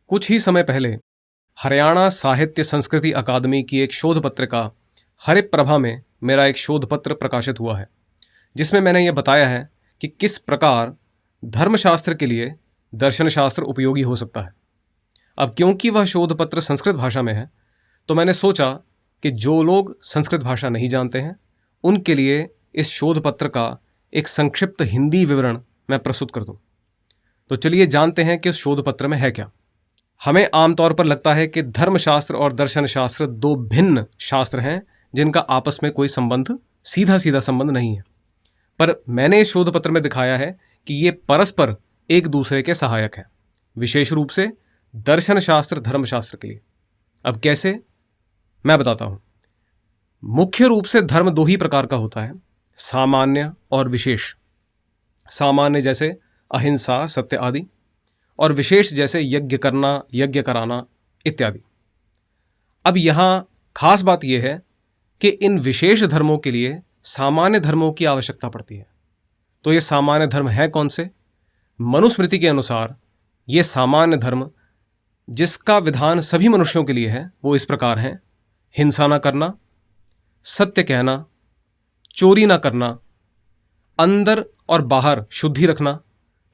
कुछ ही समय पहले हरियाणा साहित्य संस्कृति अकादमी की एक शोध पत्रिका हरिप्रभा में मेरा एक शोध पत्र प्रकाशित हुआ है, जिसमें मैंने ये बताया है कि किस प्रकार धर्मशास्त्र के लिए दर्शन शास्त्र उपयोगी हो सकता है। अब क्योंकि वह शोध पत्र संस्कृत भाषा में है, तो मैंने सोचा कि जो लोग संस्कृत भाषा नहीं जानते हैं उनके लिए इस शोध पत्र का एक संक्षिप्त हिंदी विवरण मैं प्रस्तुत कर दूं। तो चलिए जानते हैं कि उस शोध पत्र में है क्या। हमें आमतौर पर लगता है कि धर्मशास्त्र और दर्शन शास्त्र दो भिन्न शास्त्र हैं जिनका आपस में कोई संबंध, सीधा सीधा संबंध नहीं है, पर मैंने इस शोध पत्र में दिखाया है कि ये परस्पर एक दूसरे के सहायक हैं, विशेष रूप से दर्शन शास्त्र धर्मशास्त्र के लिए। अब कैसे, मैं बताता हूं। मुख्य रूप से धर्म दो ही प्रकार का होता है, सामान्य और विशेष। सामान्य जैसे अहिंसा, सत्य आदि, और विशेष जैसे यज्ञ करना, यज्ञ कराना इत्यादि। अब यहां खास बात यह है कि इन विशेष धर्मों के लिए सामान्य धर्मों की आवश्यकता पड़ती है। तो ये सामान्य धर्म है कौन से? मनुस्मृति के अनुसार ये सामान्य धर्म जिसका विधान सभी मनुष्यों के लिए है वो इस प्रकार है: हिंसा न करना, सत्य कहना, चोरी न करना, अंदर और बाहर शुद्धि रखना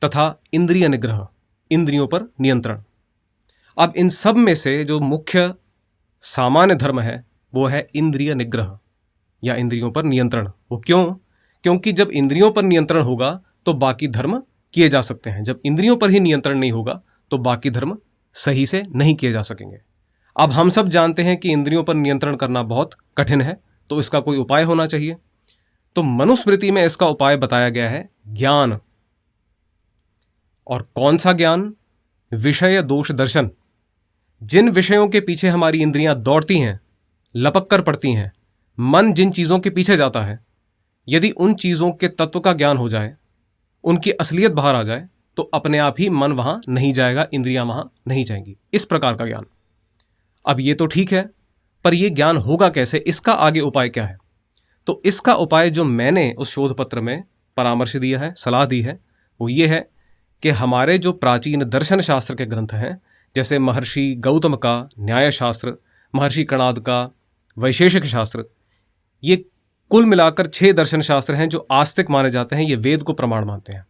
तथा इंद्रिय निग्रह, इंद्रियों पर नियंत्रण। अब इन सब में से जो मुख्य सामान्य धर्म है वो है इंद्रिय निग्रह या इंद्रियों पर नियंत्रण। वो क्यों? क्योंकि जब इंद्रियों पर नियंत्रण होगा तो बाकी धर्म किए जा सकते हैं। जब इंद्रियों पर ही नियंत्रण नहीं होगा तो बाकी धर्म सही से नहीं किए जा सकेंगे। अब हम सब जानते हैं कि इंद्रियों पर नियंत्रण करना बहुत कठिन है, तो इसका कोई उपाय होना चाहिए। तो मनुस्मृति में इसका उपाय बताया गया है ज्ञान। और कौन सा ज्ञान? विषय दोष दर्शन। जिन विषयों के पीछे हमारी इंद्रियां दौड़ती हैं, लपक कर पड़ती हैं, मन जिन चीज़ों के पीछे जाता है, यदि उन चीज़ों के तत्व का ज्ञान हो जाए, उनकी असलियत बाहर आ जाए, तो अपने आप ही मन वहाँ नहीं जाएगा, इंद्रियां वहाँ नहीं जाएंगी। इस प्रकार का ज्ञान। अब ये तो ठीक है, पर यह ज्ञान होगा कैसे? इसका आगे उपाय क्या है? तो इसका उपाय जो मैंने उस शोध पत्र में परामर्श दिया है, सलाह दी है, वो ये है कि हमारे जो प्राचीन दर्शन शास्त्र के ग्रंथ हैं, जैसे महर्षि गौतम का न्याय शास्त्र, महर्षि कणाद का वैशेषिक शास्त्र, ये कुल मिलाकर 6 दर्शन शास्त्र हैं जो आस्तिक माने जाते हैं, ये वेद को प्रमाण मानते हैं।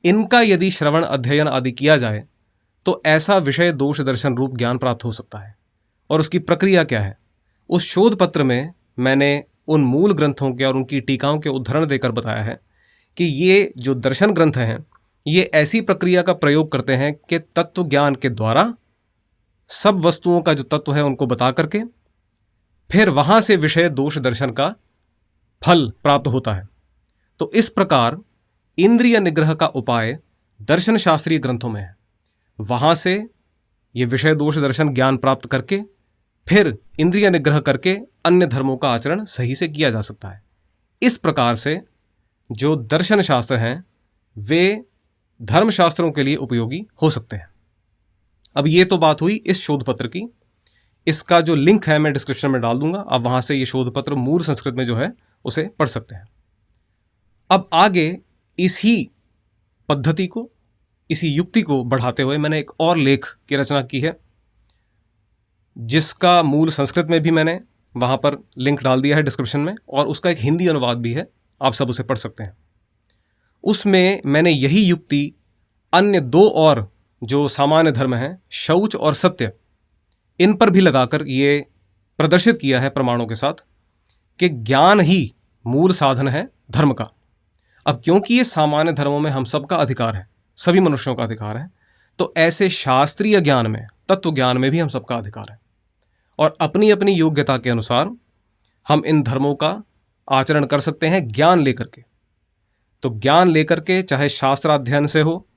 इनका यदि श्रवण, अध्ययन आदि किया जाए तो ऐसा विषय दोष दर्शन रूप ज्ञान प्राप्त हो सकता है। और उसकी प्रक्रिया क्या है? उस शोध पत्र में मैंने उन मूल ग्रंथों के और उनकी टीकाओं के उदाहरण देकर बताया है कि ये जो दर्शन ग्रंथ हैं ये ऐसी प्रक्रिया का प्रयोग करते हैं कि तत्व ज्ञान के द्वारा सब वस्तुओं का जो तत्व है उनको बता करके फिर वहां से विषय दोष दर्शन का फल प्राप्त होता है। तो इस प्रकार इंद्रिय निग्रह का उपाय दर्शन शास्त्रीय ग्रंथों में है। वहां से ये विषय दोष दर्शन ज्ञान प्राप्त करके फिर इंद्रिय निग्रह करके अन्य धर्मों का आचरण सही से किया जा सकता है। इस प्रकार से जो दर्शन शास्त्र हैं वे धर्मशास्त्रों के लिए उपयोगी हो सकते हैं। अब ये तो बात हुई इस शोध पत्र की। इसका जो लिंक है मैं डिस्क्रिप्शन में डाल दूंगा, आप वहां से ये शोध पत्र मूल संस्कृत में जो है उसे पढ़ सकते हैं। अब आगे इसी पद्धति को, इसी युक्ति को बढ़ाते हुए मैंने एक और लेख की रचना की है, जिसका मूल संस्कृत में भी मैंने वहां पर लिंक डाल दिया है डिस्क्रिप्शन में, और उसका एक हिंदी अनुवाद भी है, आप सब उसे पढ़ सकते हैं। उसमें मैंने यही युक्ति अन्य 2 और जो सामान्य धर्म हैं, शौच और सत्य, इन पर भी लगाकर ये प्रदर्शित किया है प्रमाणों के साथ कि ज्ञान ही मूल साधन है धर्म का। अब क्योंकि ये सामान्य धर्मों में हम सबका अधिकार है, सभी मनुष्यों का अधिकार है, तो ऐसे शास्त्रीय ज्ञान में, तत्व ज्ञान में भी हम सबका अधिकार है। और अपनी अपनी योग्यता के अनुसार हम इन धर्मों का आचरण कर सकते हैं ज्ञान लेकर के। तो ज्ञान लेकर के, चाहे शास्त्र अध्ययन से हो,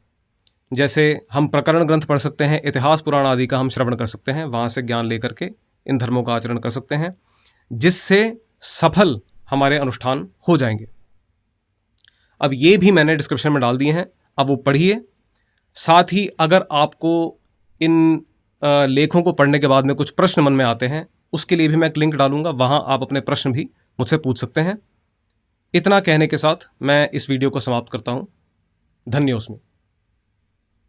जैसे हम प्रकरण ग्रंथ पढ़ सकते हैं, इतिहास पुराण आदि का हम श्रवण कर सकते हैं, वहाँ से ज्ञान लेकर के इन धर्मों का आचरण कर सकते हैं, जिससे सफल हमारे अनुष्ठान हो जाएंगे। अब ये भी मैंने डिस्क्रिप्शन में डाल दिए हैं, अब वो पढ़िए। साथ ही अगर आपको इन लेखों को पढ़ने के बाद में कुछ प्रश्न मन में आते हैं, उसके लिए भी मैं एक लिंक डालूंगा, वहाँ आप अपने प्रश्न भी मुझसे पूछ सकते हैं। इतना कहने के साथ मैं इस वीडियो को समाप्त करता हूँ। धन्योस्मि।